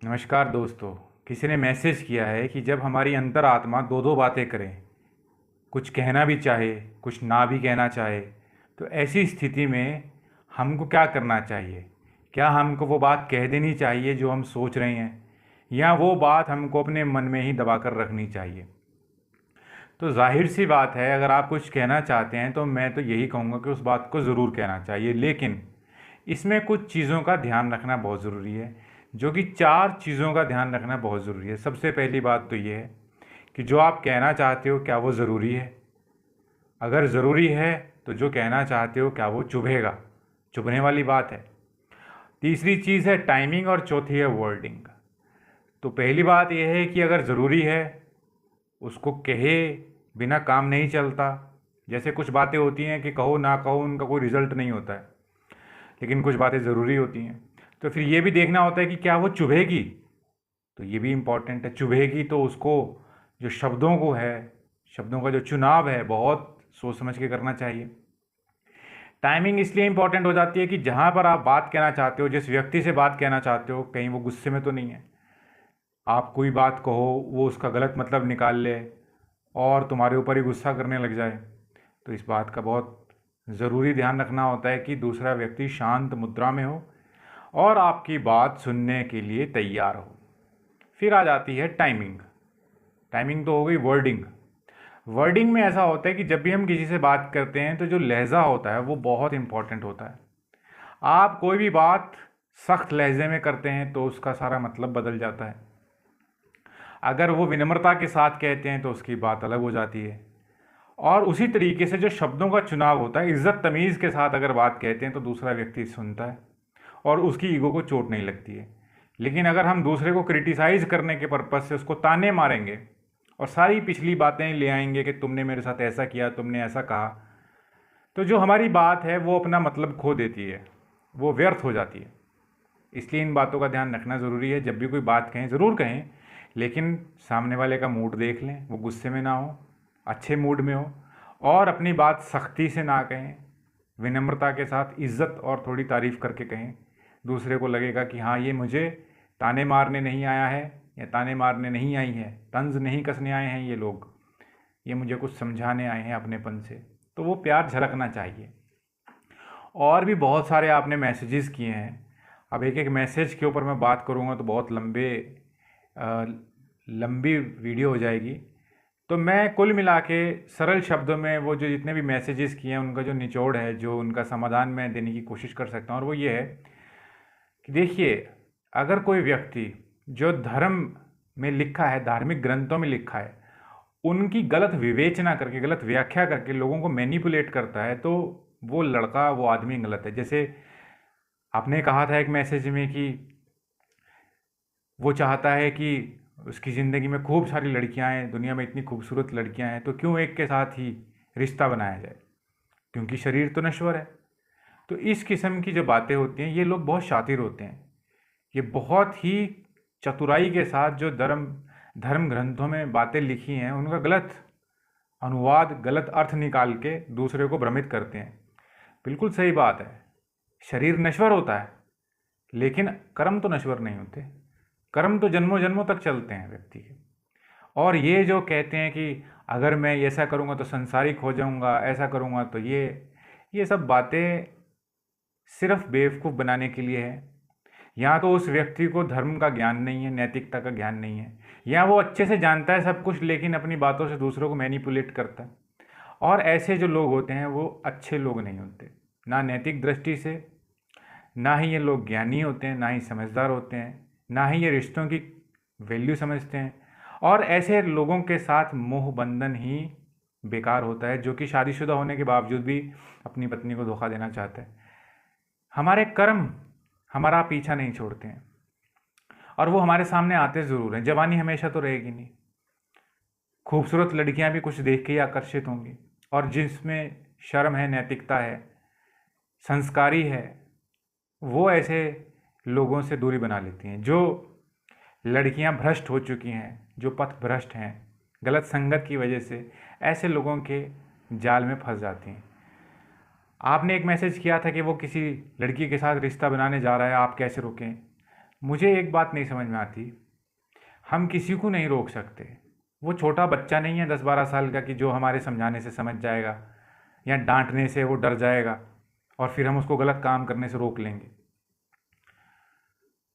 नमस्कार दोस्तों। किसी ने मैसेज किया है कि जब हमारी अंतरात्मा दो दो बातें करे, कुछ कहना भी चाहे कुछ ना भी कहना चाहे, तो ऐसी स्थिति में हमको क्या करना चाहिए। क्या हमको वो बात कह देनी चाहिए जो हम सोच रहे हैं, या वो बात हमको अपने मन में ही दबा कर रखनी चाहिए। तो जाहिर सी बात है, अगर आप कुछ कहना चाहते हैं तो मैं तो यही कहूँगा कि उस बात को ज़रूर कहना चाहिए, लेकिन इसमें कुछ चीज़ों का ध्यान रखना बहुत ज़रूरी है, जो कि 4 चीज़ों का ध्यान रखना बहुत ज़रूरी है। सबसे पहली बात तो ये है कि जो आप कहना चाहते हो क्या वो ज़रूरी है। अगर ज़रूरी है तो जो कहना चाहते हो क्या वो चुभेगा, चुभने वाली बात है। तीसरी चीज़ है टाइमिंग, और चौथी है वर्डिंग। तो पहली बात यह है कि अगर ज़रूरी है उसको कहे बिना काम नहीं चलता। जैसे कुछ बातें होती हैं कि कहो ना कहो उनका कोई रिज़ल्ट नहीं होता है, लेकिन कुछ बातें ज़रूरी होती हैं। तो फिर ये भी देखना होता है कि क्या वो चुभेगी, तो ये भी इम्पॉर्टेंट है। चुभेगी तो उसको, जो शब्दों को है, शब्दों का जो चुनाव है, बहुत सोच समझ के करना चाहिए। टाइमिंग इसलिए इम्पॉर्टेंट हो जाती है कि जहाँ पर आप बात कहना चाहते हो, जिस व्यक्ति से बात कहना चाहते हो, कहीं वो गुस्से में तो नहीं है। आप कोई बात कहो वो उसका गलत मतलब निकाल ले और तुम्हारे ऊपर ही गुस्सा करने लग जाए। तो इस बात का बहुत ज़रूरी ध्यान रखना होता है कि दूसरा व्यक्ति शांत मुद्रा में हो और आपकी बात सुनने के लिए तैयार हो। फिर आ जाती है टाइमिंग। टाइमिंग तो हो गई वर्डिंग। वर्डिंग में ऐसा होता है कि जब भी हम किसी से बात करते हैं तो जो लहज़ा होता है वो बहुत इम्पॉर्टेंट होता है। आप कोई भी बात सख्त लहजे में करते हैं तो उसका सारा मतलब बदल जाता है। अगर वो विनम्रता के साथ कहते हैं तो उसकी बात अलग हो जाती है। और उसी तरीके से जो शब्दों का चुनाव होता है, इज़्ज़त तमीज़ के साथ अगर बात कहते हैं तो दूसरा व्यक्ति सुनता है और उसकी ईगो को चोट नहीं लगती है। लेकिन अगर हम दूसरे को क्रिटिसाइज़ करने के पर्पज़ से उसको ताने मारेंगे और सारी पिछली बातें ले आएंगे कि तुमने मेरे साथ ऐसा किया, तुमने ऐसा कहा, तो जो हमारी बात है वो अपना मतलब खो देती है, वो व्यर्थ हो जाती है। इसलिए इन बातों का ध्यान रखना ज़रूरी है। जब भी कोई बात कहें ज़रूर कहें, लेकिन सामने वाले का मूड देख लें, वो गुस्से में ना हो, अच्छे मूड में हो, और अपनी बात सख्ती से ना कहें, विनम्रता के साथ इज़्ज़त और थोड़ी तारीफ़ करके कहें। दूसरे को लगेगा कि हाँ, ये मुझे ताने मारने नहीं आया है या ताने मारने नहीं आई है, तंज नहीं कसने आए हैं ये लोग, ये मुझे कुछ समझाने आए हैं अपनेपन से। तो वो प्यार झलकना चाहिए। और भी बहुत सारे आपने मैसेजेस किए हैं। अब एक एक मैसेज के ऊपर मैं बात करूँगा तो बहुत अ, लंबी वीडियो हो जाएगी। तो मैं कुल मिला के सरल शब्दों में वो जो जितने भी मैसेजेस किए हैं उनका जो निचोड़ है, जो उनका समाधान मैं देने की कोशिश कर सकता हूँ, और वो ये है कि देखिए, अगर कोई व्यक्ति जो धर्म में लिखा है, धार्मिक ग्रंथों में लिखा है, उनकी गलत विवेचना करके, गलत व्याख्या करके लोगों को मैनिपुलेट करता है, तो वो लड़का, वो आदमी गलत है। जैसे आपने कहा था एक मैसेज में कि वो चाहता है कि उसकी ज़िंदगी में खूब सारी लड़कियां हैं, दुनिया में इतनी खूबसूरत लड़कियां हैं, तो क्यों एक के साथ ही रिश्ता बनाया जाए, क्योंकि शरीर तो नश्वर है। तो इस किस्म की जो बातें होती हैं, ये लोग बहुत शातिर होते हैं। ये बहुत ही चतुराई के साथ जो धर्म धर्म ग्रंथों में बातें लिखी हैं उनका गलत अनुवाद, गलत अर्थ निकाल के दूसरे को भ्रमित करते हैं। बिल्कुल सही बात है, शरीर नश्वर होता है लेकिन कर्म तो नश्वर नहीं होते। कर्म तो जन्मों जन्मों तक चलते हैं व्यक्ति के। और ये जो कहते हैं कि अगर मैं ऐसा करूँगा तो संसारिक हो जाऊँगा, ऐसा करूँगा तो ये सब बातें सिर्फ बेवकूफ़ बनाने के लिए है। या तो उस व्यक्ति को धर्म का ज्ञान नहीं है, नैतिकता का ज्ञान नहीं है, या वो अच्छे से जानता है सब कुछ लेकिन अपनी बातों से दूसरों को मैनिपुलेट करता है। और ऐसे जो लोग होते हैं वो अच्छे लोग नहीं होते, ना नैतिक दृष्टि से, ना ही ये लोग ज्ञानी होते हैं, ना ही समझदार होते हैं, ना ही ये रिश्तों की वैल्यू समझते हैं। और ऐसे लोगों के साथ मोह बंधन ही बेकार होता है, जो कि शादीशुदा होने के बावजूद भी अपनी पत्नी को धोखा देना चाहता है। हमारे कर्म हमारा पीछा नहीं छोड़ते हैं, और वो हमारे सामने आते ज़रूर हैं। जवानी हमेशा तो रहेगी नहीं, खूबसूरत लड़कियां भी कुछ देख के ही आकर्षित होंगी, और जिसमें शर्म है, नैतिकता है, संस्कारी है, वो ऐसे लोगों से दूरी बना लेती हैं। जो लड़कियां भ्रष्ट हो चुकी हैं, जो पथ भ्रष्ट हैं, गलत संगत की वजह से ऐसे लोगों के जाल में फंस जाती हैं। आपने एक मैसेज किया था कि वो किसी लड़की के साथ रिश्ता बनाने जा रहा है, आप कैसे रोकें। मुझे एक बात नहीं समझ में आती, हम किसी को नहीं रोक सकते। वो छोटा बच्चा नहीं है 10-12 साल का कि जो हमारे समझाने से समझ जाएगा या डांटने से वो डर जाएगा और फिर हम उसको गलत काम करने से रोक लेंगे।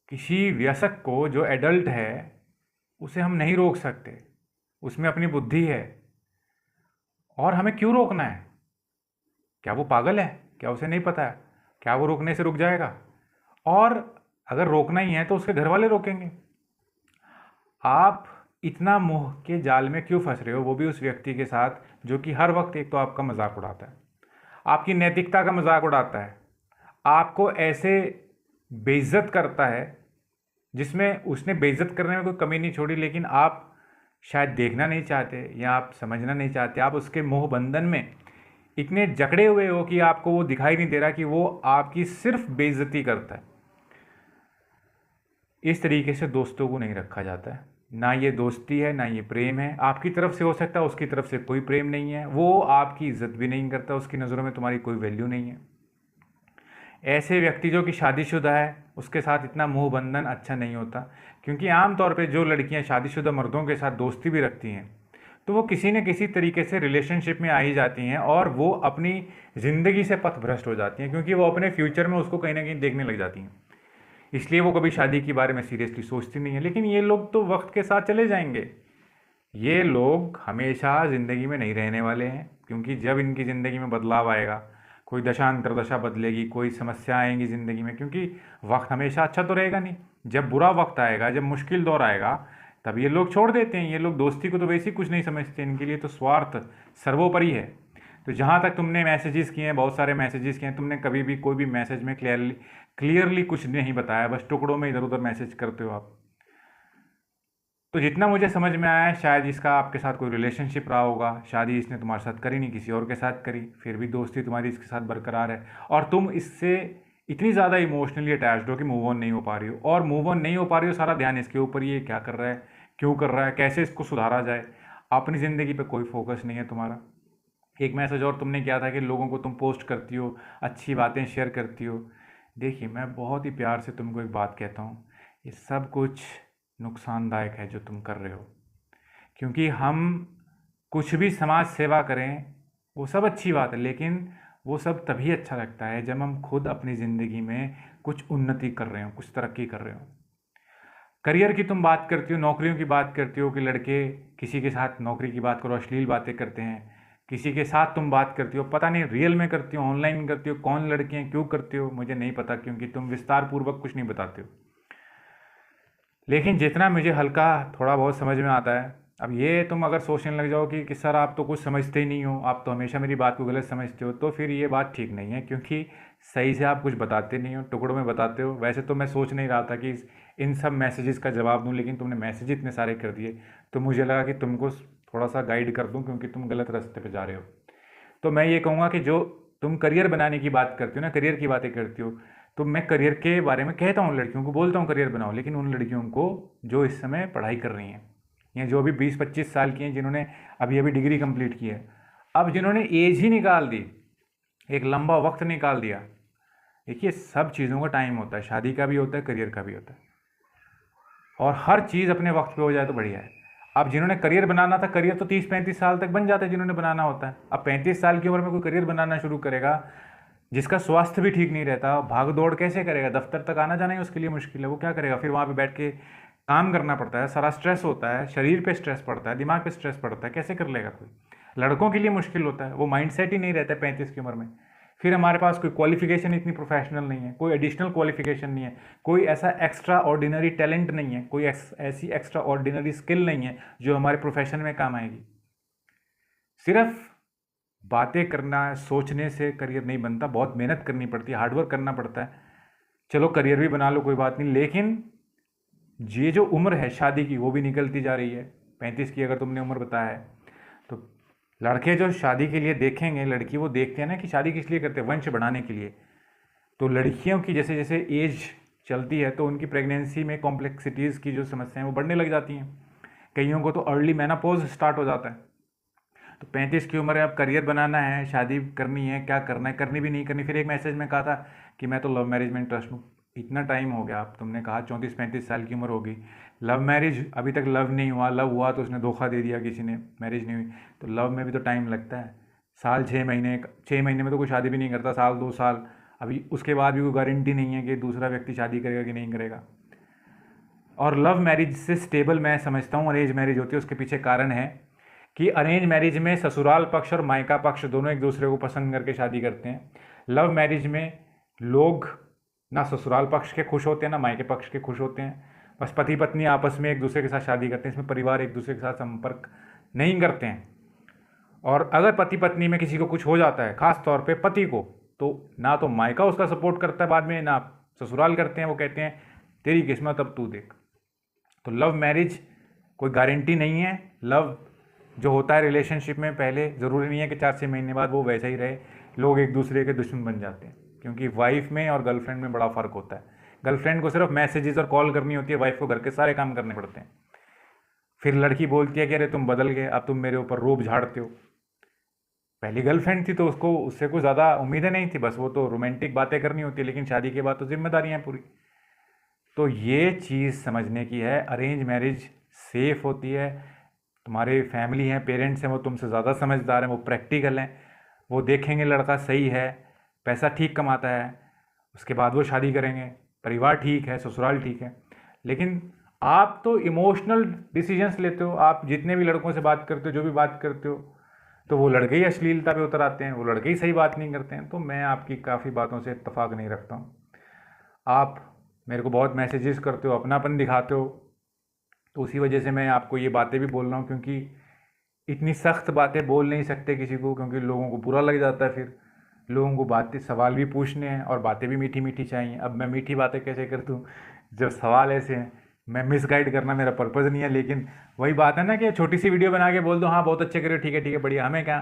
किसी वयस्क को जो एडल्ट है उसे हम नहीं रोक सकते, उसमें अपनी बुद्धि है और हमें क्यों रोकना है? क्या वो पागल है? क्या उसे नहीं पता है? क्या वो रोकने से रुक जाएगा? और अगर रोकना ही है तो उसके घर वाले रोकेंगे। आप इतना मोह के जाल में क्यों फंस रहे हो, वो भी उस व्यक्ति के साथ जो कि हर वक्त एक तो आपका मजाक उड़ाता है, आपकी नैतिकता का मजाक उड़ाता है, आपको ऐसे बेइज्जत करता है जिसमें उसने बेइज्जत करने में कोई कमी नहीं छोड़ी, लेकिन आप शायद देखना नहीं चाहते या आप समझना नहीं चाहते। आप उसके मोह बंधन में इतने जकड़े हुए हो कि आपको वो दिखाई नहीं दे रहा कि वो आपकी सिर्फ बेइज्जती करता है। इस तरीके से दोस्तों को नहीं रखा जाता है। ना ये दोस्ती है, ना ये प्रेम है। आपकी तरफ से हो सकता है, उसकी तरफ से कोई प्रेम नहीं है, वो आपकी इज्जत भी नहीं करता, उसकी नज़रों में तुम्हारी कोई वैल्यू नहीं है। ऐसे व्यक्ति जो कि शादीशुदा है उसके साथ इतना मोह बंधन अच्छा नहीं होता, क्योंकि आमतौर पे जो लड़कियां शादीशुदा मर्दों के साथ दोस्ती भी रखती हैं तो वो किसी न किसी तरीके से रिलेशनशिप में आ ही जाती हैं और वो अपनी ज़िंदगी से पथभ्रष्ट हो जाती हैं, क्योंकि वो अपने फ्यूचर में उसको कहीं ना कहीं देखने लग जाती हैं। इसलिए वो कभी शादी के बारे में सीरियसली सोचती नहीं है। लेकिन ये लोग तो वक्त के साथ चले जाएंगे, ये लोग हमेशा ज़िंदगी में नहीं रहने वाले हैं, क्योंकि जब इनकी ज़िंदगी में बदलाव आएगा, कोई दशांतर दशा बदलेगी, कोई समस्या आएंगी ज़िंदगी में, क्योंकि वक्त हमेशा अच्छा तो रहेगा नहीं। जब बुरा वक्त आएगा, जब मुश्किल दौर आएगा, तब ये लोग छोड़ देते हैं। ये लोग दोस्ती को तो वैसे ही कुछ नहीं समझते, इनके लिए तो स्वार्थ सर्वोपरि है। तो जहाँ तक तुमने मैसेजेस किए हैं, बहुत सारे मैसेजेस किए हैं, तुमने कभी भी कोई भी मैसेज में क्लियरली कुछ नहीं बताया, बस टुकड़ों में इधर उधर मैसेज करते हो आप। तो जितना मुझे समझ में आया है, शायद इसका आपके साथ कोई रिलेशनशिप रहा होगा, शादी इसने तुम्हारे साथ करी नहीं, किसी और के साथ करी, फिर भी दोस्ती तुम्हारी इसके साथ बरकरार है और तुम इससे इतनी ज़्यादा इमोशनली अटैच्ड हो कि मूव ऑन नहीं हो पा रही हो। और मूव ऑन नहीं हो पा रही हो, सारा ध्यान इसके ऊपर, ये क्या कर रहा है, क्यों कर रहा है, कैसे इसको सुधारा जाए। अपनी ज़िंदगी पर कोई फोकस नहीं है तुम्हारा। एक मैसेज और तुमने किया था कि लोगों को तुम पोस्ट करती हो, अच्छी बातें शेयर करती हो। देखिए, मैं बहुत ही प्यार से तुमको एक बात कहता हूँ, ये सब कुछ नुकसानदायक है जो तुम कर रहे हो, क्योंकि हम कुछ भी समाज सेवा करें वो सब अच्छी बात है, लेकिन वो सब तभी अच्छा लगता है जब हम खुद अपनी ज़िंदगी में कुछ उन्नति कर रहे हो, कुछ तरक्की कर रहे हो। करियर की तुम बात करती हो, नौकरियों की बात करती हो कि लड़के किसी के साथ नौकरी की बात करो, अश्लील बातें करते हैं, किसी के साथ तुम बात करती हो, पता नहीं रियल में करती हो, ऑनलाइन करती हो, कौन लड़के हैं, क्यों करती हो, मुझे नहीं पता, क्योंकि तुम विस्तार पूर्वक कुछ नहीं बताते हो। लेकिन जितना मुझे हल्का थोड़ा बहुत समझ में आता है, अब ये तुम अगर सोचने लग जाओ कि सर आप तो कुछ समझते ही नहीं हो, आप तो हमेशा मेरी बात को गलत समझते हो, तो फिर ये बात ठीक नहीं है, क्योंकि सही से आप कुछ बताते नहीं हो, टुकड़ों में बताते हो। वैसे तो मैं सोच नहीं रहा था कि इन सब मैसेजेस का जवाब दूं, लेकिन तुमने मैसेज इतने सारे कर दिए तो मुझे लगा कि तुमको थोड़ा सा गाइड कर दूं, क्योंकि तुम गलत रास्ते पर जा रहे हो। तो मैं ये कहूँगा कि जो तुम करियर बनाने की बात करती हो ना, करियर की बातें करती हो, तो मैं करियर के बारे में कहता हूँ, लड़कियों को बोलता हूँ करियर बनाओ, लेकिन उन लड़कियों को जो इस समय पढ़ाई कर रही हैं या जो अभी 20-25 साल की हैं, जिन्होंने अभी अभी डिग्री कंप्लीट की है, अब जिन्होंने एज ही निकाल दी, एक लंबा वक्त निकाल दिया। देखिए, सब चीज़ों का टाइम होता है, शादी का भी होता है, करियर का भी होता है, और हर चीज़ अपने वक्त पे हो जाए तो बढ़िया है। अब जिन्होंने करियर बनाना था, करियर तो 30-35 साल तक बन जाता है जिन्होंने बनाना होता है। अब 35 साल की उम्र में कोई करियर बनाना शुरू करेगा, जिसका स्वास्थ्य भी ठीक नहीं रहता, भाग दौड़ कैसे करेगा, दफ्तर तक आना जाना ही उसके लिए मुश्किल है, वो क्या करेगा, फिर वहाँ पे बैठ के काम करना पड़ता है, सारा स्ट्रेस होता है, शरीर पे स्ट्रेस पड़ता है, दिमाग पे स्ट्रेस पड़ता है, कैसे कर लेगा कोई। लड़कों के लिए मुश्किल होता है, वो माइंड सेट ही नहीं रहता है 35 की उम्र में। फिर हमारे पास कोई क्वालिफिकेशन इतनी प्रोफेशनल नहीं है, कोई एडिशनल क्वालिफिकेशन नहीं है, कोई ऐसा एक्स्ट्रा ऑर्डिनरी टैलेंट नहीं है, कोई ऐसी एक्स्ट्रा ऑर्डिनरी स्किल नहीं है जो हमारे प्रोफेशन में काम आएगी। सिर्फ बातें करना, सोचने से करियर नहीं बनता, बहुत मेहनत करनी पड़ती है, हार्डवर्क करना पड़ता है। चलो करियर भी बना लो, कोई बात नहीं, लेकिन ये जो उम्र है शादी की वो भी निकलती जा रही है। 35 की अगर तुमने उम्र बताया है, तो लड़के जो शादी के लिए देखेंगे, लड़की वो देखते हैं ना कि शादी किस लिए करते हैं, वंश बढ़ाने के लिए। तो लड़कियों की जैसे जैसे एज चलती है तो उनकी प्रेगनेंसी में कॉम्प्लेक्सिटीज़ की जो समस्याएं वो बढ़ने लग जाती हैं। कईयों को तो अर्ली मेनोपॉज स्टार्ट हो जाता है। तो 35 की उम्र है, अब करियर बनाना है, शादी करनी है, क्या करना है, करनी भी नहीं करनी। फिर एक मैसेज में कहा था कि मैं तो लव मैरिज में इंटरेस्ट हूँ। इतना टाइम हो गया, अब तुमने कहा 34-35 साल की उम्र होगी, लव मैरिज अभी तक लव नहीं हुआ, लव हुआ तो उसने धोखा दे दिया किसी ने, मैरिज नहीं हुई, तो लव में भी तो टाइम लगता है। साल 6 महीने, 6 महीने में तो कोई शादी भी नहीं करता, साल 2 साल, अभी उसके बाद भी कोई गारंटी नहीं है कि दूसरा व्यक्ति शादी करेगा कि नहीं करेगा। और लव मैरिज से स्टेबल मैं समझता हूँ अरेंज मैरिज होती है। उसके पीछे कारण है कि अरेंज मैरिज में ससुराल पक्ष और मायका पक्ष दोनों एक दूसरे को पसंद करके शादी करते हैं। लव मैरिज में लोग ना ससुराल पक्ष के खुश होते हैं ना मायके पक्ष के खुश होते हैं, बस पति पत्नी आपस में एक दूसरे के साथ शादी करते हैं, इसमें परिवार एक दूसरे के साथ संपर्क नहीं करते हैं। और अगर पति पत्नी में किसी को कुछ हो जाता है, खास तौर पे पति को, तो ना तो मायका उसका सपोर्ट करता है बाद में, ना ससुराल करते हैं, वो कहते हैं तेरी किस्मत अब तू देख। तो लव मैरिज कोई गारंटी नहीं है। लव जो होता है रिलेशनशिप में, पहले ज़रूरी नहीं है कि 4-6 महीने बाद वो वैसा ही रहे, लोग एक दूसरे के दुश्मन बन जाते हैं, क्योंकि वाइफ में और गर्लफ्रेंड में बड़ा फ़र्क होता है। गर्लफ्रेंड को सिर्फ मैसेजेस और कॉल करनी होती है, वाइफ को घर के सारे काम करने पड़ते हैं। फिर लड़की बोलती है कि अरे तुम बदल गए, अब तुम मेरे ऊपर रोब झाड़ते हो। पहली गर्लफ्रेंड थी तो उसको उससे कुछ ज़्यादा उम्मीदें नहीं थी, बस वो तो रोमांटिक बातें करनी होती है, लेकिन शादी के बाद तो जिम्मेदारियाँ हैं पूरी। तो ये चीज़ समझने की है, अरेंज मैरिज सेफ़ होती है। तुम्हारे फैमिली हैं, पेरेंट्स हैं, वो तुमसे ज़्यादा समझदार हैं, वो प्रैक्टिकल हैं, वो देखेंगे लड़का सही है, पैसा ठीक कमाता है, उसके बाद वो शादी करेंगे, परिवार ठीक है, ससुराल ठीक है। लेकिन आप तो इमोशनल डिसीजंस लेते हो, आप जितने भी लड़कों से बात करते हो, जो भी बात करते हो, तो वो लड़के ही अश्लीलता पे उतर आते हैं, वो लड़के ही सही बात नहीं करते हैं। तो मैं आपकी काफ़ी बातों से इत्तेफाक नहीं रखता हूँ। आप मेरे को बहुत मैसेजेस करते हो, अपनापन दिखाते हो, तो उसी वजह से मैं आपको ये बातें भी बोल रहा हूँ, क्योंकि इतनी सख्त बातें बोल नहीं सकते किसी को, क्योंकि लोगों को बुरा लग जाता है। फिर लोगों को बातें, सवाल भी पूछने हैं और बातें भी मीठी मीठी चाहिए। अब मैं मीठी बातें कैसे कर दूँ जब सवाल ऐसे हैं? मैं मिसगाइड करना मेरा पर्पज़ नहीं है, लेकिन वही बात है ना कि छोटी सी वीडियो बना के बोल दो, हाँ बहुत अच्छे करे, ठीक है बढ़िया, हमें क्या।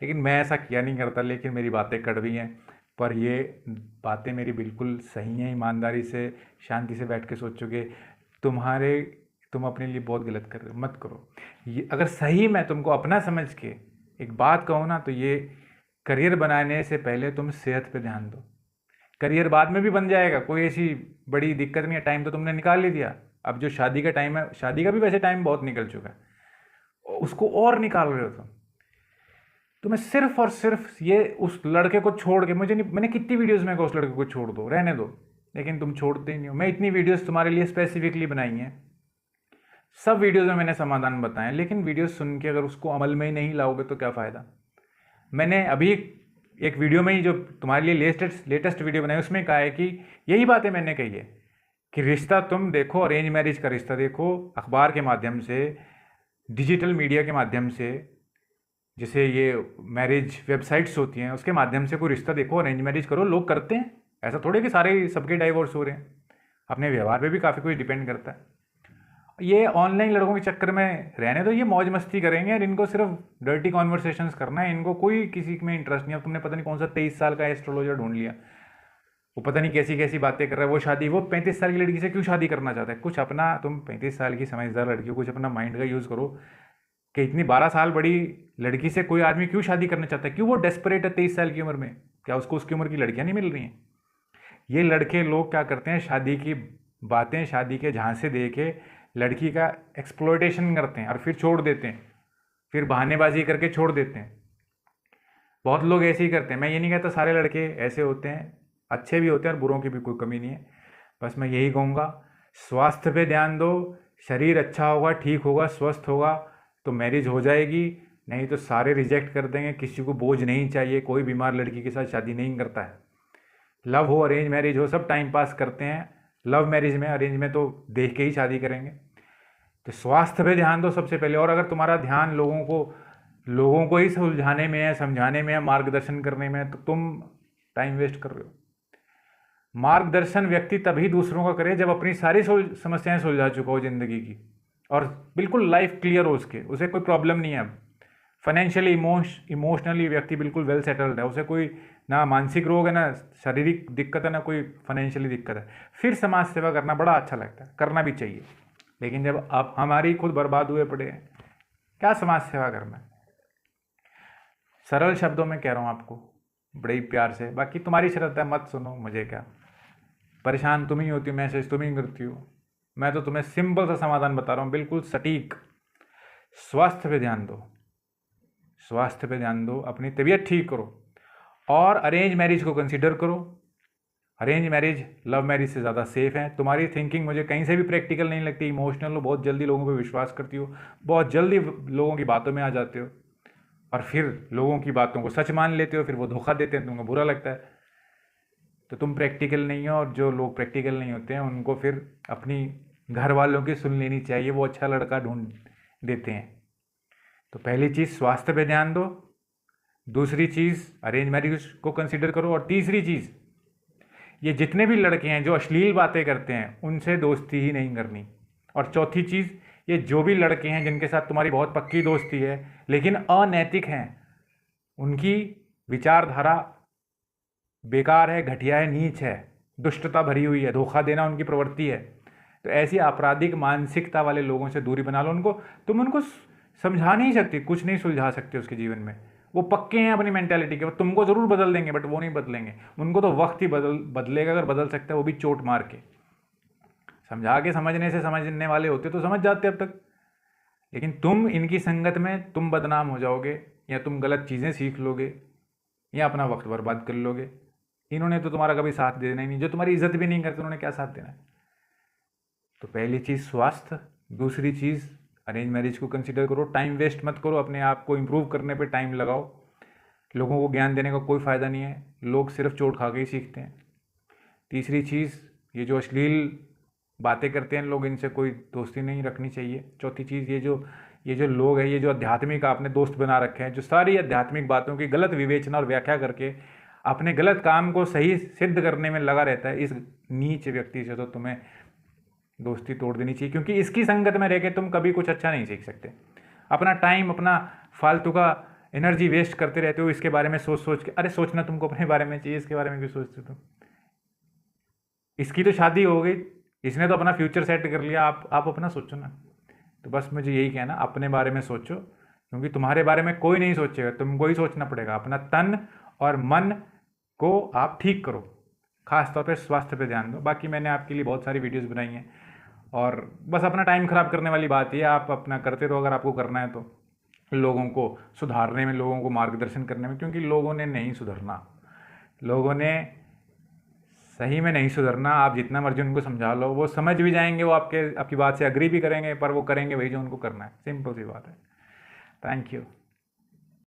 लेकिन मैं ऐसा किया नहीं करता, लेकिन मेरी बातें कड़वी हैं, पर ये बातें मेरी बिल्कुल सही हैं। ईमानदारी से, शांति से बैठ के सोचोगे, तुम अपने लिए बहुत गलत कर रहे हो, मत करो ये। अगर सही मैं तुमको अपना समझ के एक बात कहूँ ना, तो ये करियर बनाने से पहले तुम सेहत पे ध्यान दो। करियर बाद में भी बन जाएगा, कोई ऐसी बड़ी दिक्कत नहीं है, टाइम तो तुमने निकाल ही दिया। अब जो शादी का टाइम है, शादी का भी वैसे टाइम बहुत निकल चुका है, उसको और निकाल रहे हो तुम। तो मैं सिर्फ और सिर्फ ये उस लड़के को छोड़ के, मुझे नहीं, मैंने कितनी वीडियोस में कहा उस लड़के को छोड़ दो, रहने दो, लेकिन तुम छोड़ते ही नहीं हो। मैं इतनी वीडियोस तुम्हारे लिए स्पेसिफिकली बनाई हैं, सब वीडियोस में मैंने समाधान बताए, लेकिन वीडियोस सुन के अगर उसको अमल में ही नहीं लाओगे तो क्या फ़ायदा। मैंने अभी एक वीडियो में ही जो तुम्हारे लिए लेटेस्ट वीडियो बनाई, उसमें कहा है कि यही बातें मैंने कही है कि रिश्ता तुम देखो, अरेंज मैरिज का रिश्ता देखो, अखबार के माध्यम से, डिजिटल मीडिया के माध्यम से, जैसे ये मैरिज वेबसाइट्स होती हैं उसके माध्यम से कोई रिश्ता देखो, अरेंज मैरिज करो। लोग करते हैं, ऐसा थोड़े कि सारे सबके डाइवोर्स हो रहे हैं, अपने व्यवहार पे भी काफ़ी कुछ डिपेंड करता है। ये ऑनलाइन लड़कों के चक्कर में रहने दो, ये मौज मस्ती करेंगे और इनको सिर्फ डर्टी कॉन्वर्सेशंस करना है, इनको कोई किसी में इंटरेस्ट नहीं है। अब तुमने पता नहीं कौन सा 23 साल का एस्ट्रोलॉजर ढूंढ लिया, वो पता नहीं कैसी कैसी बातें कर रहा है, वो 35 साल की लड़की से क्यों शादी करना चाहता है। कुछ अपना, तुम 35 साल की समझदार लड़की हो, कुछ अपना माइंड का यूज़ करो कि इतनी 12 साल बड़ी लड़की से कोई आदमी क्यों शादी करना चाहता है, क्यों वो डेस्परेट है 23 साल की उम्र में, क्या उसको उसकी उम्र की लड़कियां नहीं मिल रही हैं। ये लड़के लोग क्या करते हैं, शादी की बातें, शादी के झांसे दे के लड़की का एक्सप्लॉयटेशन करते हैं और फिर छोड़ देते हैं, फिर बहानेबाजी करके छोड़ देते हैं। बहुत लोग ऐसे ही करते हैं। मैं ये नहीं कहता सारे लड़के ऐसे होते हैं, अच्छे भी होते हैं और बुरों की भी कोई कमी नहीं है। बस मैं यही कहूँगा, स्वास्थ्य पे ध्यान दो, शरीर अच्छा होगा, ठीक होगा, स्वस्थ होगा तो मैरिज हो जाएगी, नहीं तो सारे रिजेक्ट कर देंगे। किसी को बोझ नहीं चाहिए, कोई बीमार लड़की के साथ शादी नहीं करता है। लव हो, अरेंज मैरिज हो, सब टाइम पास करते हैं। लव मैरिज में, अरेंज में तो देख के ही शादी करेंगे। तो स्वास्थ्य पे ध्यान दो सबसे पहले। और अगर तुम्हारा ध्यान लोगों को ही सुलझाने में है, समझाने में है, मार्गदर्शन करने में है, तो तुम टाइम वेस्ट कर रहे हो। मार्गदर्शन व्यक्ति तभी दूसरों का करे जब अपनी सारी समस्याएं सुलझा चुका हो जिंदगी की, और बिल्कुल लाइफ क्लियर हो उसके, उसे कोई प्रॉब्लम नहीं है। अब फाइनेंशियली, इमोशनली व्यक्ति बिल्कुल वेल सेटल्ड है, उसे कोई ना मानसिक रोग है, ना शारीरिक दिक्कत है, ना कोई फाइनेंशियली दिक्कत है। फिर समाज सेवा करना बड़ा अच्छा लगता है, करना भी चाहिए। लेकिन जब आप हमारी खुद बर्बाद हुए पड़े हैं, क्या समाज सेवा करना है। सरल शब्दों में कह रहा हूँ आपको, बड़े ही प्यार से। बाकी तुम्हारी श्रद्धा, मत सुनो, मुझे क्या। परेशान तुम ही होती हो, मैसेज तुम ही करती हो। मैं तो तुम्हें सिंपल सा समाधान बता रहा हूँ, बिल्कुल सटीक। स्वास्थ्य पे ध्यान दो, स्वास्थ्य पे ध्यान दो, अपनी तबीयत ठीक करो और अरेंज मैरिज को कंसीडर करो। अरेंज मैरिज लव मैरिज से ज़्यादा सेफ है। तुम्हारी थिंकिंग मुझे कहीं से भी प्रैक्टिकल नहीं लगती, इमोशनल हो, बहुत जल्दी लोगों पे विश्वास करती हो, बहुत जल्दी लोगों की बातों में आ जाते हो और फिर लोगों की बातों को सच मान लेते हो, फिर वो धोखा देते हैं, तुमको बुरा लगता है। तो तुम प्रैक्टिकल नहीं हो, और जो लोग प्रैक्टिकल नहीं होते हैं उनको फिर अपनी घर वालों की सुन लेनी चाहिए, वो अच्छा लड़का ढूंढ देते हैं। तो पहली चीज़ स्वास्थ्य पे ध्यान दो, दूसरी चीज़ अरेंज मैरिज को कंसीडर करो, और तीसरी चीज़ ये जितने भी लड़के हैं जो अश्लील बातें करते हैं उनसे दोस्ती ही नहीं करनी। और चौथी चीज़, ये जो भी लड़के हैं जिनके साथ तुम्हारी बहुत पक्की दोस्ती है लेकिन अनैतिक हैं, उनकी विचारधारा बेकार है, घटिया है, नीच है, दुष्टता भरी हुई है, धोखा देना उनकी प्रवृत्ति है। तो ऐसी आपराधिक मानसिकता वाले लोगों से दूरी बना लो। तुम उनको समझा नहीं सकते, कुछ नहीं सुलझा सकते उसके जीवन में। वो पक्के हैं अपनी मेंटालिटी के, वो तुमको ज़रूर बदल देंगे बट वो नहीं बदलेंगे। उनको तो वक्त ही बदलेगा, अगर बदल सकता है वो भी चोट मार के। समझा के समझने से समझने वाले होते तो समझ जाते अब तक, लेकिन तुम इनकी संगत में तुम बदनाम हो जाओगे, या तुम गलत चीज़ें सीख लोगे, या अपना वक्त बर्बाद कर लोगे। इन्होंने तो तुम्हारा कभी साथ देना ही नहीं, जो तुम्हारी इज्जत भी नहीं करते उन्होंने क्या साथ देना है। तो पहली चीज़ स्वास्थ्य, दूसरी चीज़ अरेंज मैरिज को कंसीडर करो, टाइम वेस्ट मत करो, अपने आप को इम्प्रूव करने पे टाइम लगाओ। लोगों को ज्ञान देने का कोई फ़ायदा नहीं है, लोग सिर्फ चोट खा के ही सीखते हैं। तीसरी चीज़, ये जो अश्लील बातें करते हैं लोग, इनसे कोई दोस्ती नहीं रखनी चाहिए। चौथी चीज़, ये जो लोग हैं, ये जो आध्यात्मिक आपने दोस्त बना रखे हैं, जो सारी आध्यात्मिक बातों की गलत विवेचना और व्याख्या करके अपने गलत काम को सही सिद्ध करने में लगा रहता है, इस नीच व्यक्ति से तो तुम्हें दोस्ती तोड़ देनी चाहिए, क्योंकि इसकी संगत में रह के तुम कभी कुछ अच्छा नहीं सीख सकते। अपना टाइम, अपना फालतू का एनर्जी वेस्ट करते रहते हो इसके बारे में सोच सोच के। अरे सोचना तुमको अपने बारे में चाहिए, इसके बारे में क्यों सोचते तुम? इसकी तो शादी हो गई, इसने तो अपना फ्यूचर सेट कर लिया, आप अपना सोचो ना। तो बस मुझे यही कहना, अपने बारे में सोचो, क्योंकि तुम्हारे बारे में कोई नहीं सोचेगा, तुमको ही सोचना पड़ेगा। अपना तन और मन को आप ठीक करो, खास तौर पे स्वास्थ्य पे ध्यान दो। बाकी मैंने आपके लिए बहुत सारी वीडियोस बनाई हैं, और बस अपना टाइम ख़राब करने वाली बात है, आप अपना करते रहो अगर आपको करना है तो, लोगों को सुधारने में, लोगों को मार्गदर्शन करने में, क्योंकि लोगों ने नहीं सुधरना, लोगों ने सही में नहीं सुधरना। आप जितना मर्जी उनको समझा लो, वो समझ भी जाएंगे, वो आपकी बात से अग्री भी करेंगे, पर वो करेंगे वही जो उनको करना है। सिंपल सी बात है। Thank you.